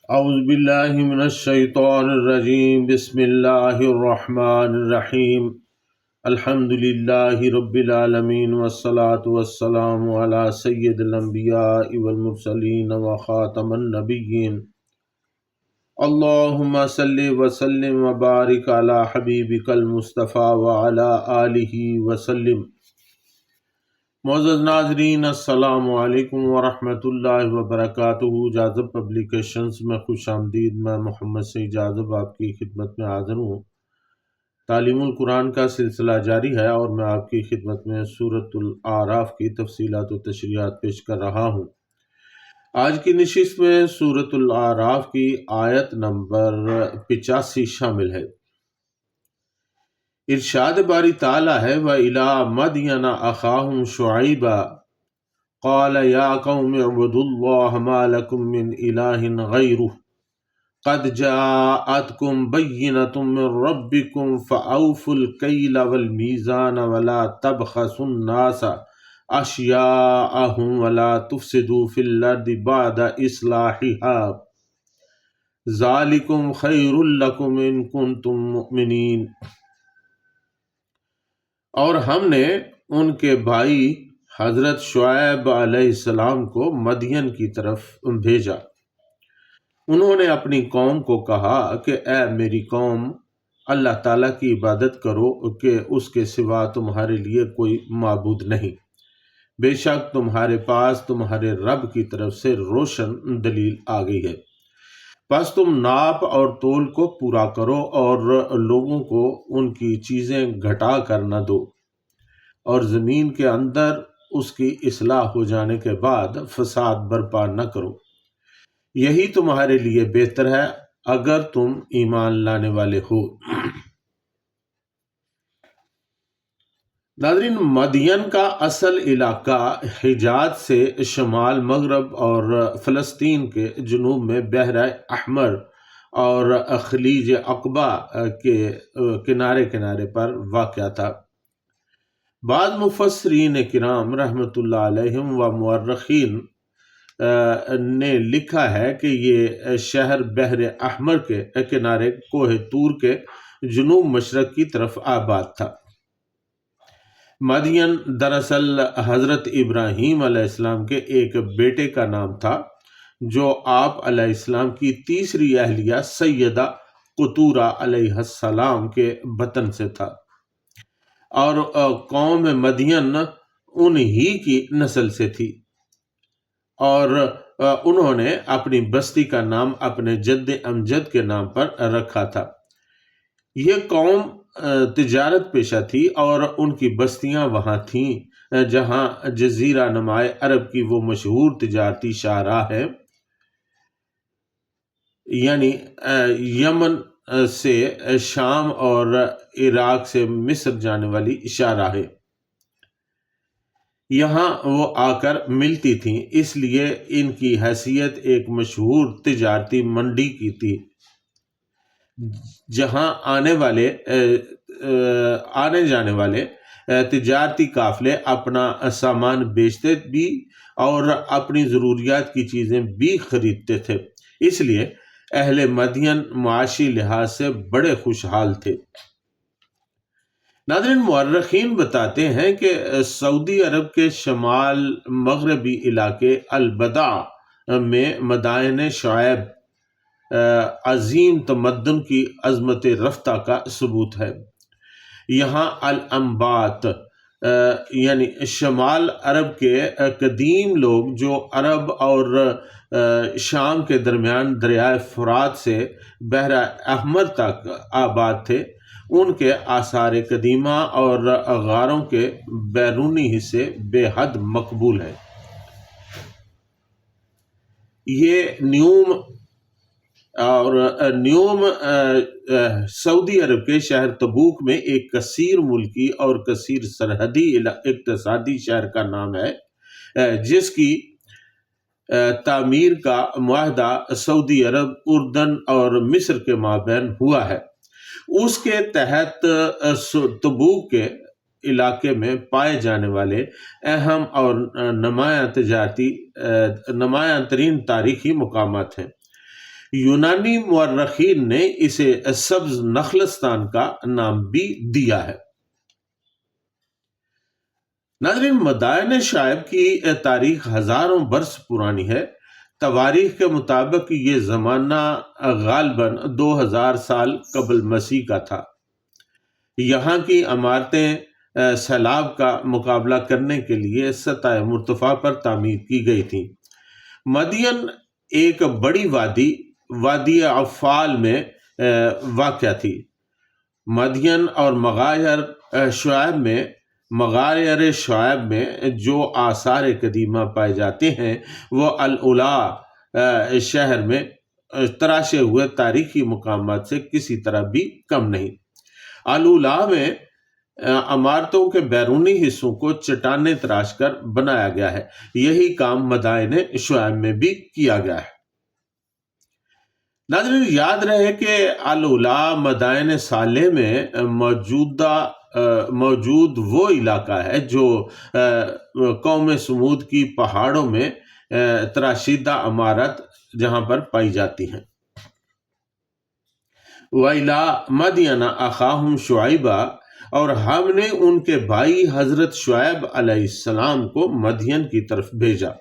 اعوذ باللہ من الشیطان الرجیم، بسم اللہ الرحمن الرحیم، الحمد للہ رب العالمین والصلاة والسلام علی سید الانبیاء والمرسلین وخاتم النبیین، اللہم صلی وسلم وبارک علی حبیبک المصطفیٰ وعلی آلہ وسلم۔ معزز ناظرین، السلام علیکم ورحمۃ اللہ وبرکاتہ۔ جاذب پبلیکیشنز میں خوش آمدید۔ میں محمد سعید جاذب آپ کی خدمت میں حاضر ہوں۔ تعلیم القرآن کا سلسلہ جاری ہے اور میں آپ کی خدمت میں سورۃ الاعراف کی تفصیلات و تشریحات پیش کر رہا ہوں۔ آج کی نشست میں سورۃ الاعراف کی آیت نمبر 85 شامل ہے۔ ارشاد باری تعالیٰ ہے وَإِلَىٰ مَدْيَنَ أَخَاهُمْ شُعَيْبًا قَالَ يَا قَوْمِ اعْبُدُوا اللَّهَ مَا لَكُم مِّنْ إِلَٰهٍ غَيْرُهُ قَدْ جَاءَتْكُمْ بَيِّنَةٌ مِّن رَّبِّكُمْ فَأَوْفُوا الْكَيْلَ وَالْمِيزَانَ وَلَا تَبْخَسُوا النَّاسَ أَشْيَاءَهُمْ وَلَا تُفْسِدُوا فِي الْأَرْضِ بَعْدَ إِصْلَاحِهَا ذَٰلِكُمْ خَيْرٌ لَّكُمْ إِن كُنتُم مُّؤْمِنِينَ۔ اور ہم نے ان کے بھائی حضرت شعیب علیہ السلام کو مدین کی طرف بھیجا۔ انہوں نے اپنی قوم کو کہا کہ اے میری قوم، اللہ تعالیٰ کی عبادت کرو کہ اس کے سوا تمہارے لیے کوئی معبود نہیں۔ بے شک تمہارے پاس تمہارے رب کی طرف سے روشن دلیل آ گئی ہے۔ پس تم ناپ اور تول کو پورا کرو اور لوگوں کو ان کی چیزیں گھٹا کر نہ دو، اور زمین کے اندر اس کی اصلاح ہو جانے کے بعد فساد برپا نہ کرو۔ یہی تمہارے لیے بہتر ہے اگر تم ایمان لانے والے ہو۔ ناظرین، مدین کا اصل علاقہ حجاز سے شمال مغرب اور فلسطین کے جنوب میں بحر احمر اور خلیج عقبہ کے کنارے پر واقع تھا۔ بعض مفسرین کرام رحمۃ اللہ علیہم و مورخین نے لکھا ہے کہ یہ شہر بحر احمر کے کنارے کوہ طور کے جنوب مشرق کی طرف آباد تھا۔ مدین دراصل حضرت ابراہیم علیہ السلام کے ایک بیٹے کا نام تھا جو آپ علیہ السلام کی تیسری اہلیہ سیدہ قطورہ علیہ السلام کے بطن سے تھا، اور قوم مدین انہی کی نسل سے تھی، اور انہوں نے اپنی بستی کا نام اپنے جد امجد کے نام پر رکھا تھا۔ یہ قوم تجارت پیشہ تھی اور ان کی بستیاں وہاں تھیں جہاں جزیرہ نمائے عرب کی وہ مشہور تجارتی شاہراہ ہے، یعنی یمن سے شام اور عراق سے مصر جانے والی شاہراہ ہے، یہاں وہ آ کر ملتی تھیں، اس لیے ان کی حیثیت ایک مشہور تجارتی منڈی کی تھی جہاں آنے جانے والے تجارتی قافلے اپنا سامان بیچتے بھی اور اپنی ضروریات کی چیزیں بھی خریدتے تھے، اس لیے اہل مدین معاشی لحاظ سے بڑے خوشحال تھے۔ ناظرین، مورخین بتاتے ہیں کہ سعودی عرب کے شمال مغربی علاقے البدع میں مدائن شعیب عظیم تمدن کی عظمت رفتہ کا ثبوت ہے۔ یہاں الانبات یعنی شمال عرب کے قدیم لوگ جو عرب اور شام کے درمیان دریائے فرات سے بحر احمر تک آباد تھے، ان کے آثار قدیمہ اور غاروں کے بیرونی حصے بے حد مقبول ہیں۔ یہ نیوم سعودی عرب کے شہر تبوک میں ایک کثیر ملکی اور کثیر سرحدی اقتصادی شہر کا نام ہے، جس کی تعمیر کا معاہدہ سعودی عرب، اردن اور مصر کے مابین ہوا ہے۔ اس کے تحت تبوک کے علاقے میں پائے جانے والے اہم اور نمایاں ترین تاریخی مقامات ہیں۔ یونانی مورخین نے اسے سبز نخلستان کا نام بھی دیا ہے۔ ناظرین، مدائن شعیب کی تاریخ ہزاروں برس پرانی ہے۔ تواریخ کے مطابق یہ زمانہ غالباً 2000 سال قبل مسیح کا تھا۔ یہاں کی عمارتیں سیلاب کا مقابلہ کرنے کے لیے سطح مرتفع پر تعمیر کی گئی تھیں۔ مدین ایک بڑی وادی عفال میں واقع تھی۔ مدین اور مغایر شعیب میں جو آثار قدیمہ پائے جاتے ہیں وہ الاولیاء شہر میں تراشے ہوئے تاریخی مقامات سے کسی طرح بھی کم نہیں۔ الاولیاء میں عمارتوں کے بیرونی حصوں کو چٹانیں تراش کر بنایا گیا ہے۔ یہی کام مدائن شعیب میں بھی کیا گیا ہے۔ ناظرین، یاد رہے کہ الاولیاء مدائن صالح میں موجود وہ علاقہ ہے جو قوم سمود کی پہاڑوں میں تراشیدہ عمارت جہاں پر پائی جاتی ہیں۔ وَإِلَىٰ مَدْيَنَ أَخَاهُمْ شُعَيْبًا، اور ہم نے ان کے بھائی حضرت شعیب علیہ السلام کو مدین کی طرف بھیجا۔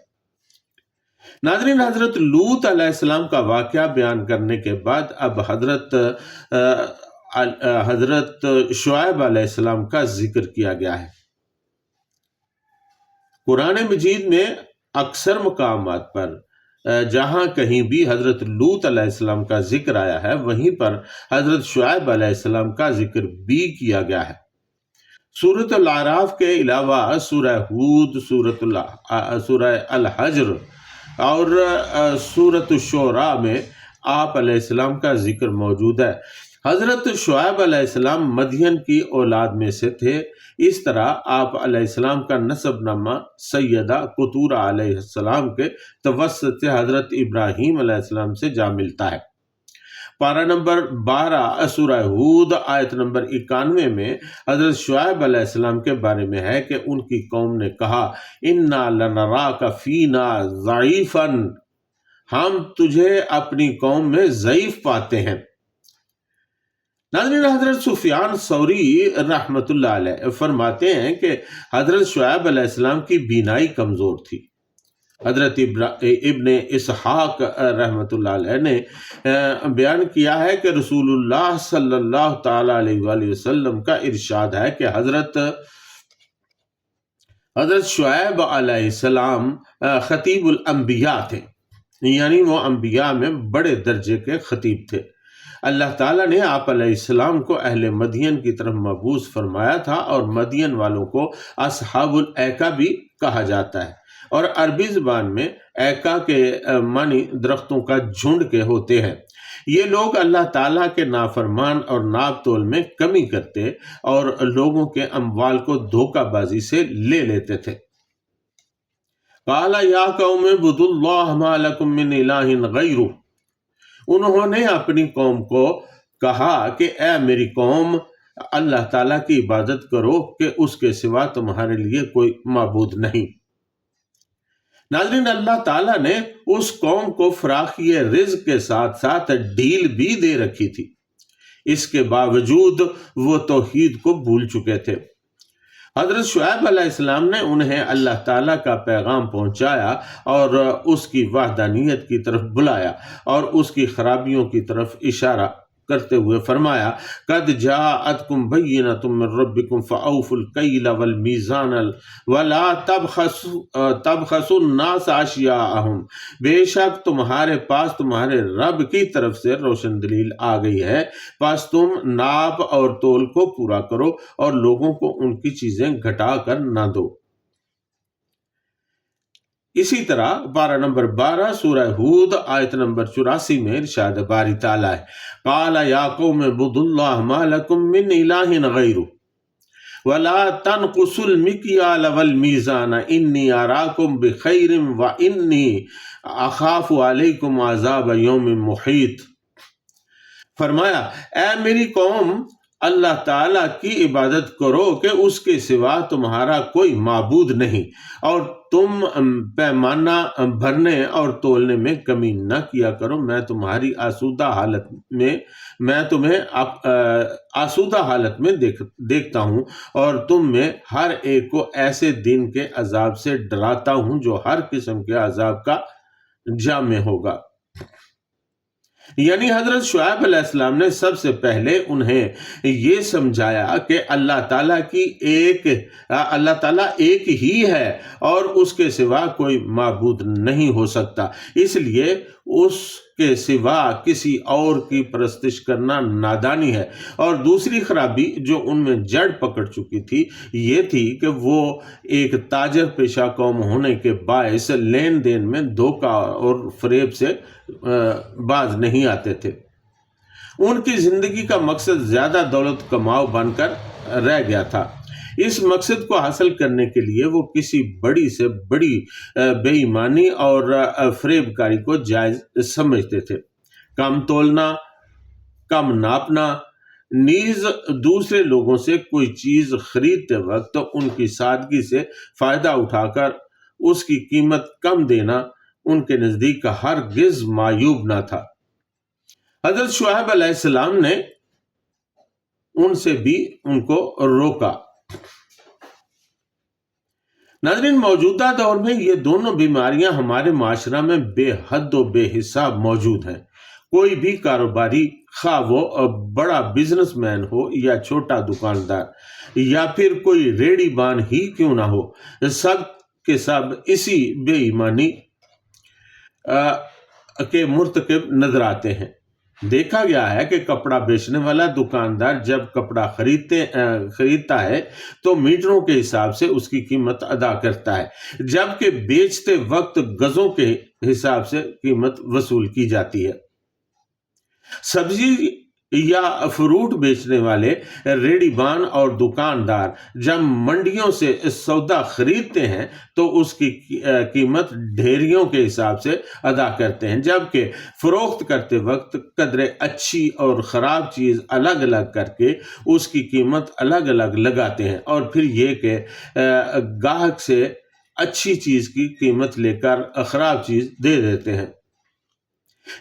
ناظرین، حضرت لوط علیہ السلام کا واقعہ بیان کرنے کے بعد اب حضرت شعیب علیہ السلام کا ذکر کیا گیا ہے۔ قرآن مجید میں اکثر مقامات پر جہاں کہیں بھی حضرت لوط علیہ السلام کا ذکر آیا ہے وہیں پر حضرت شعیب علیہ السلام کا ذکر بھی کیا گیا ہے۔ سورۃ الاعراف کے علاوہ سورہ ہود، سورہ الحجر اور سورۃ الشعراء میں آپ علیہ السلام کا ذکر موجود ہے۔ حضرت شعیب علیہ السلام مدین کی اولاد میں سے تھے۔ اس طرح آپ علیہ السلام کا نسب نامہ سیدہ قطورہ علیہ السلام کے توسط سے حضرت ابراہیم علیہ السلام سے جا ملتا ہے۔ پارہ نمبر 12 سورہ ہود آیت نمبر 91 میں حضرت شعیب علیہ السلام کے بارے میں ہے کہ ان کی قوم نے کہا، اِنَّا لَنَرَاكَ فِينَا ضَعِيفًا، ہم تجھے اپنی قوم میں ضعیف پاتے ہیں۔ ناظرین، حضرت سفیان ثوری رحمۃ اللہ علیہ فرماتے ہیں کہ حضرت شعیب علیہ السلام کی بینائی کمزور تھی۔ حضرت ابن اسحاق رحمۃ اللہ علیہ نے بیان کیا ہے کہ رسول اللہ صلی اللہ تعالی علیہ وآلہ وسلم کا ارشاد ہے کہ حضرت شعیب علیہ السلام خطیب الانبیاء تھے، یعنی وہ انبیاء میں بڑے درجے کے خطیب تھے۔ اللہ تعالیٰ نے آپ علیہ السلام کو اہل مدین کی طرف مبعوث فرمایا تھا، اور مدین والوں کو اصحاب الایکا بھی کہا جاتا ہے، اور عربی زبان میں ایکا کے معنی درختوں کا جھنڈ کے ہوتے ہیں۔ یہ لوگ اللہ تعالیٰ کے نافرمان اور ناپ تول میں کمی کرتے اور لوگوں کے اموال کو دھوکہ بازی سے لے لیتے تھے۔ قال یا قوم اعبدوا اللہ ما لکم من الہ غیرہ، انہوں نے اپنی قوم کو کہا کہ اے میری قوم، اللہ تعالیٰ کی عبادت کرو کہ اس کے سوا تمہارے لیے کوئی معبود نہیں۔ ناظرین، اللہ تعالیٰ نے اس قوم کو فراخی رزق کے ساتھ ساتھ ڈھیل بھی دے رکھی تھی، اس کے باوجود وہ توحید کو بھول چکے تھے۔ حضرت شعیب علیہ السلام نے انہیں اللہ تعالیٰ کا پیغام پہنچایا اور اس کی وحدانیت کی طرف بلایا اور اس کی خرابیوں کی طرف اشارہ کرتے ہوئے فرمایا، قد جاءتکم بینۃ من ربکم فاوفوا الکیل والمیزان ولا تبخسوا الناس اشیاءہم، بے شک تمہارے پاس تمہارے رب کی طرف سے روشن دلیل آ گئی ہے، پس تم ناپ اور تول کو پورا کرو اور لوگوں کو ان کی چیزیں گھٹا کر نہ دو۔ اسی طرح پارہ نمبر 12 سورہ ہود آیت نمبر 84 میں ارشاد باری تعالیٰ ہے، قال یا قوم اعبدوا اللہ ما لکم من الہ غیرہ ولا تنقصوا المکیال والمیزان انی اراکم بخیر وانی اخاف علیکم عذاب یوم محیط۔ فرمایا، اے میری قوم، اللہ تعالیٰ کی عبادت کرو کہ اس کے سوا تمہارا کوئی معبود نہیں، اور تم پیمانہ بھرنے اور تولنے میں کمی نہ کیا کرو۔ میں تمہیں آسودہ حالت میں دیکھتا ہوں، اور تم میں ہر ایک کو ایسے دن کے عذاب سے ڈراتا ہوں جو ہر قسم کے عذاب کا جامع ہوگا۔ یعنی حضرت شعیب علیہ السلام نے سب سے پہلے انہیں یہ سمجھایا کہ اللہ تعالیٰ ایک ہی ہے اور اس کے سوا کوئی معبود نہیں ہو سکتا، اس لیے اس کے سوا کسی اور کی پرستش کرنا نادانی ہے۔ اور دوسری خرابی جو ان میں جڑ پکڑ چکی تھی یہ تھی کہ وہ ایک تاجر پیشہ قوم ہونے کے باعث لین دین میں دھوکہ اور فریب سے باز نہیں آتے تھے۔ ان کی زندگی کا مقصد زیادہ دولت کماؤ بن کر رہ گیا تھا۔ اس مقصد کو حاصل کرنے کے لیے وہ کسی بڑی سے بڑی بے ایمانی اور فریب کاری کو جائز سمجھتے تھے۔ کم تولنا، کم ناپنا، نیز دوسرے لوگوں سے کوئی چیز خریدتے وقت ان کی سادگی سے فائدہ اٹھا کر اس کی قیمت کم دینا ان کے نزدیک ہرگز معیوب نہ تھا۔ حضرت شعیب علیہ السلام نے ان سے بھی ان کو روکا۔ ناظرین، موجودہ دور میں یہ دونوں بیماریاں ہمارے معاشرہ میں بے حد و بے حساب موجود ہیں۔ کوئی بھی کاروباری، خواہ وہ بڑا بزنس مین ہو یا چھوٹا دکاندار یا پھر کوئی ریڑھی بان ہی کیوں نہ ہو، سب کے سب اسی بے ایمانی کے مرتکب نظر آتے ہیں۔ دیکھا گیا ہے کہ کپڑا بیچنے والا دکاندار جب کپڑا خریدتا ہے تو میٹروں کے حساب سے اس کی قیمت ادا کرتا ہے، جبکہ بیچتے وقت گزوں کے حساب سے قیمت وصول کی جاتی ہے۔ سبزی یا فروٹ بیچنے والے ریڑھی بان اور دکاندار جب منڈیوں سے سودا خریدتے ہیں تو اس کی قیمت ڈھیریوں کے حساب سے ادا کرتے ہیں، جبکہ فروخت کرتے وقت قدرے اچھی اور خراب چیز الگ الگ کر کے اس کی قیمت الگ الگ لگاتے ہیں، اور پھر یہ کہ گاہک سے اچھی چیز کی قیمت لے کر خراب چیز دے دیتے ہیں۔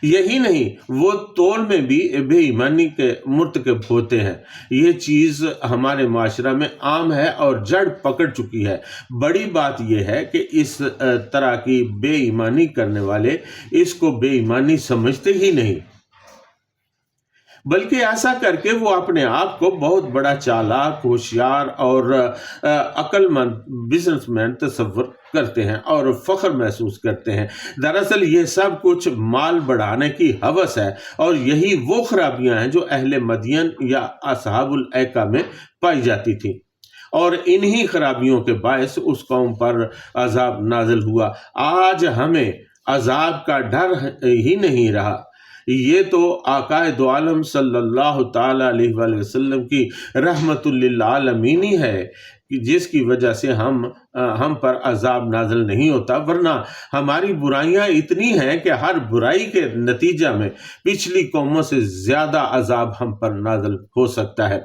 یہی نہیں، وہ تول میں بھی بے ایمانی کے مرتکب ہوتے ہیں۔ یہ چیز ہمارے معاشرہ میں عام ہے اور جڑ پکڑ چکی ہے۔ بڑی بات یہ ہے کہ اس طرح کی بے ایمانی کرنے والے اس کو بے ایمانی سمجھتے ہی نہیں، بلکہ ایسا کر کے وہ اپنے آپ کو بہت بڑا چالاک، ہوشیار اور عقل مند بزنس مین تصور کرتے ہیں اور فخر محسوس کرتے ہیں۔ دراصل یہ سب کچھ مال بڑھانے کی ہوس ہے، اور یہی وہ خرابیاں ہیں جو اہل مدین یا اصحاب الایکہ میں پائی جاتی تھی، اور انہی خرابیوں کے باعث اس قوم پر عذاب نازل ہوا۔ آج ہمیں عذاب کا ڈر ہی نہیں رہا۔ یہ تو آقا دو عالم صلی اللہ تعالی علیہ وآلہ وسلم کی رحمت للعالمین ہی ہے جس کی وجہ سے ہم پر عذاب نازل نہیں ہوتا، ورنہ ہماری برائیاں اتنی ہیں کہ ہر برائی کے نتیجہ میں پچھلی قوموں سے زیادہ عذاب ہم پر نازل ہو سکتا ہے۔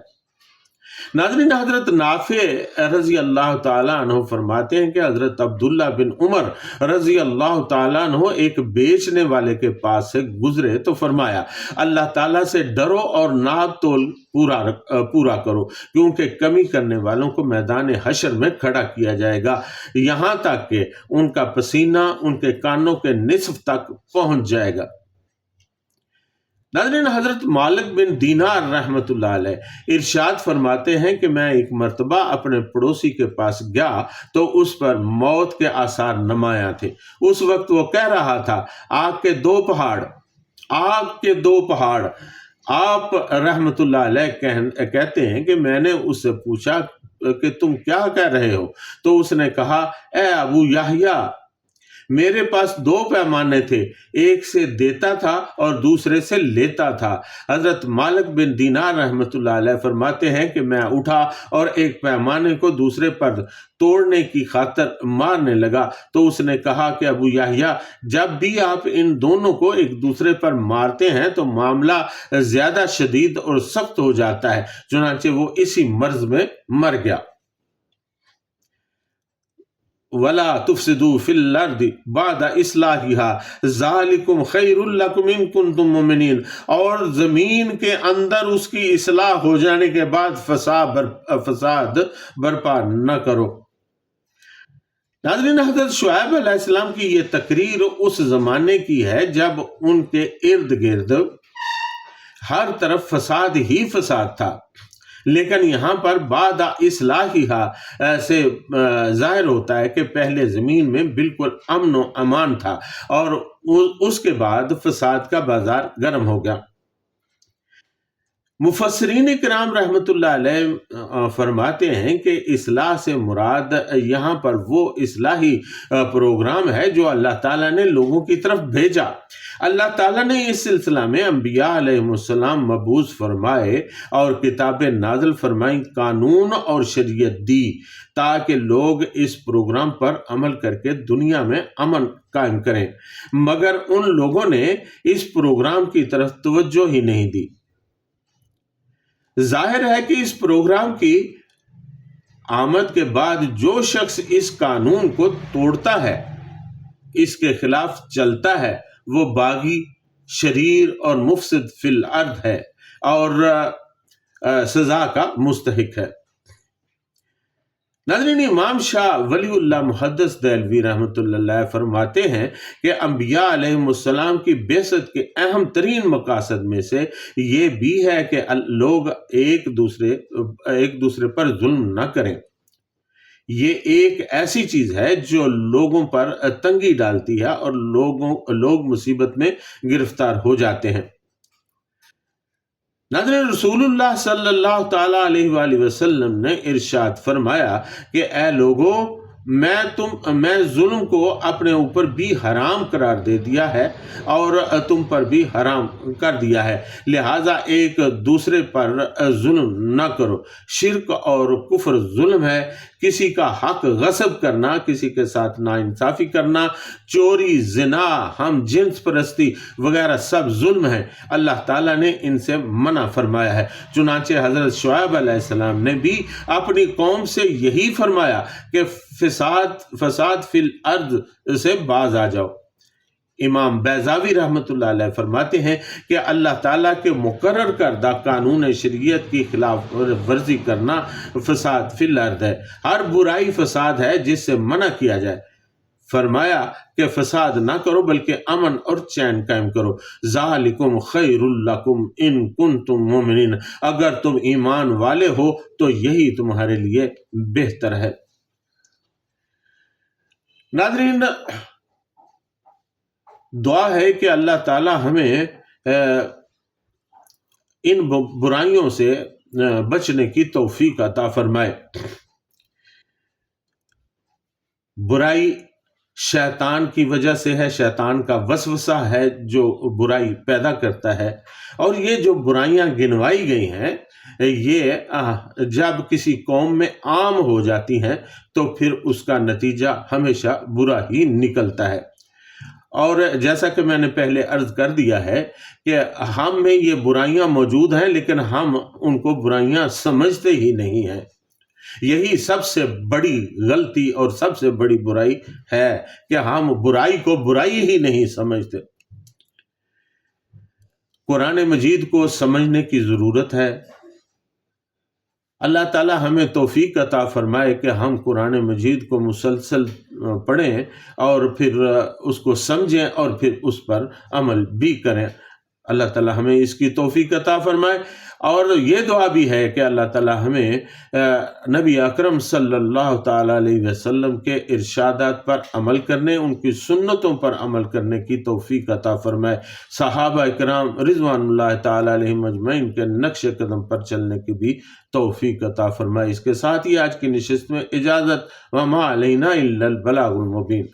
ناظرین، حضرت نافع رضی اللہ تعالیٰ عنہ فرماتے ہیں کہ حضرت عبداللہ بن عمر رضی اللہ تعالیٰ عنہ ایک بیچنے والے کے پاس سے گزرے تو فرمایا، اللہ تعالیٰ سے ڈرو اور ناپ تول پورا کرو، کیونکہ کمی کرنے والوں کو میدان حشر میں کھڑا کیا جائے گا، یہاں تک کہ ان کا پسینہ ان کے کانوں کے نصف تک پہنچ جائے گا۔ ناظرین، حضرت مالک بن دینار رحمۃ اللہ علیہ ارشاد فرماتے ہیں کہ میں ایک مرتبہ اپنے پڑوسی کے پاس گیا تو اس پر موت کے آثار نمایاں تھے۔ اس وقت وہ کہہ رہا تھا، آگ کے دو پہاڑ۔ آپ رحمۃ اللہ علیہ کہتے ہیں کہ میں نے اس سے پوچھا کہ تم کیا کہہ رہے ہو؟ تو اس نے کہا، اے ابو یحییٰ، میرے پاس 2 پیمانے تھے، ایک سے دیتا تھا اور دوسرے سے لیتا تھا۔ حضرت مالک بن دینار رحمۃ اللہ علیہ فرماتے ہیں کہ میں اٹھا اور ایک پیمانے کو دوسرے پر توڑنے کی خاطر مارنے لگا تو اس نے کہا کہ ابو یحییٰ، جب بھی آپ ان دونوں کو ایک دوسرے پر مارتے ہیں تو معاملہ زیادہ شدید اور سخت ہو جاتا ہے، چنانچہ وہ اسی مرض میں مر گیا۔ وَلَا تُفْسِدُوا فِي الْأَرْضِ بَعْدَ إِصْلَاحِهَا ذَلِكُمْ خَيْرٌ لَكُمْ إِن كُنتُم مُّؤْمِنِينَ، اور زمین کے اندر اس کی اصلاح ہو جانے کے بعد فساد برپا نہ کرو۔ ناظرین، حضرت شعیب علیہ السلام کی یہ تقریر اس زمانے کی ہے جب ان کے ارد گرد ہر طرف فساد ہی فساد تھا، لیکن یہاں پر بعد اصلاحها سے ظاہر ہوتا ہے کہ پہلے زمین میں بالکل امن و امان تھا اور اس کے بعد فساد کا بازار گرم ہو گیا۔ مفسرین کرام رحمۃ اللہ علیہ فرماتے ہیں کہ اصلاح سے مراد یہاں پر وہ اصلاحی پروگرام ہے جو اللہ تعالیٰ نے لوگوں کی طرف بھیجا۔ اللہ تعالیٰ نے اس سلسلہ میں انبیاء علیہ السلام مبعوث فرمائے اور کتابیں نازل فرمائیں، قانون اور شریعت دی تاکہ لوگ اس پروگرام پر عمل کر کے دنیا میں امن قائم کریں، مگر ان لوگوں نے اس پروگرام کی طرف توجہ ہی نہیں دی۔ ظاہر ہے کہ اس پروگرام کی آمد کے بعد جو شخص اس قانون کو توڑتا ہے، اس کے خلاف چلتا ہے، وہ باغی، شریر اور مفسد فی الارض ہے اور سزا کا مستحق ہے۔ ناظرین، امام شاہ ولی اللہ محدث دہلوی رحمۃ اللہ علیہ فرماتے ہیں کہ انبیاء علیہ السلام کی بعثت کے اہم ترین مقاصد میں سے یہ بھی ہے کہ لوگ ایک دوسرے پر ظلم نہ کریں۔ یہ ایک ایسی چیز ہے جو لوگوں پر تنگی ڈالتی ہے اور لوگ مصیبت میں گرفتار ہو جاتے ہیں۔ ناظرین، رسول اللہ صلی اللہ تعالیٰ علیہ وآلہ وسلم نے ارشاد فرمایا کہ اے لوگو، میں ظلم کو اپنے اوپر بھی حرام قرار دے دیا ہے اور تم پر بھی حرام کر دیا ہے، لہٰذا ایک دوسرے پر ظلم نہ کرو۔ شرک اور کفر ظلم ہے، کسی کا حق غصب کرنا، کسی کے ساتھ ناانصافی کرنا، چوری، زنا، ہم جنس پرستی وغیرہ سب ظلم ہیں۔ اللہ تعالیٰ نے ان سے منع فرمایا ہے، چنانچہ حضرت شعیب علیہ السلام نے بھی اپنی قوم سے یہی فرمایا کہ فساد فی الارض سے باز آ جاؤ۔ امام بیضاوی رحمۃ اللہ علیہ فرماتے ہیں کہ اللہ تعالیٰ کے مقرر کردہ قانون شریعت کی خلاف ورزی کرنا فساد فی الارض ہے۔ ہر برائی فساد ہے جس سے منع کیا جائے۔ فرمایا کہ فساد نہ کرو بلکہ امن اور چین قائم کرو۔ ذالکم خیر لکم ان کنتم مؤمنین، اگر تم ایمان والے ہو تو یہی تمہارے لیے بہتر ہے۔ ناظرین، دعا ہے کہ اللہ تعالی ہمیں ان برائیوں سے بچنے کی توفیق عطا فرمائے۔ برائی شیطان کی وجہ سے ہے، شیطان کا وسوسہ ہے جو برائی پیدا کرتا ہے، اور یہ جو برائیاں گنوائی گئی ہیں یہ جب کسی قوم میں عام ہو جاتی ہیں تو پھر اس کا نتیجہ ہمیشہ برا ہی نکلتا ہے۔ اور جیسا کہ میں نے پہلے عرض کر دیا ہے کہ ہم میں یہ برائیاں موجود ہیں لیکن ہم ان کو برائیاں سمجھتے ہی نہیں ہیں۔ یہی سب سے بڑی غلطی اور سب سے بڑی برائی ہے کہ ہم برائی کو برائی ہی نہیں سمجھتے۔ قرآن مجید کو سمجھنے کی ضرورت ہے۔ اللہ تعالی ہمیں توفیق عطا فرمائے کہ ہم قرآن مجید کو مسلسل پڑھیں اور پھر اس کو سمجھیں اور پھر اس پر عمل بھی کریں۔ اللہ تعالی ہمیں اس کی توفیق عطا فرمائے۔ اور یہ دعا بھی ہے کہ اللہ تعالی ہمیں نبی اکرم صلی اللہ تعالی علیہ وسلم کے ارشادات پر عمل کرنے، ان کی سنتوں پر عمل کرنے کی توفیق عطا فرمائے۔ صحابہ کرام رضوان اللہ تعالی علیہم اجمعین کے نقش قدم پر چلنے کی بھی توفیق عطا فرمائے۔ اس کے ساتھ ہی آج کی نشست میں اجازت، وما علینا الا البلاغ المبین۔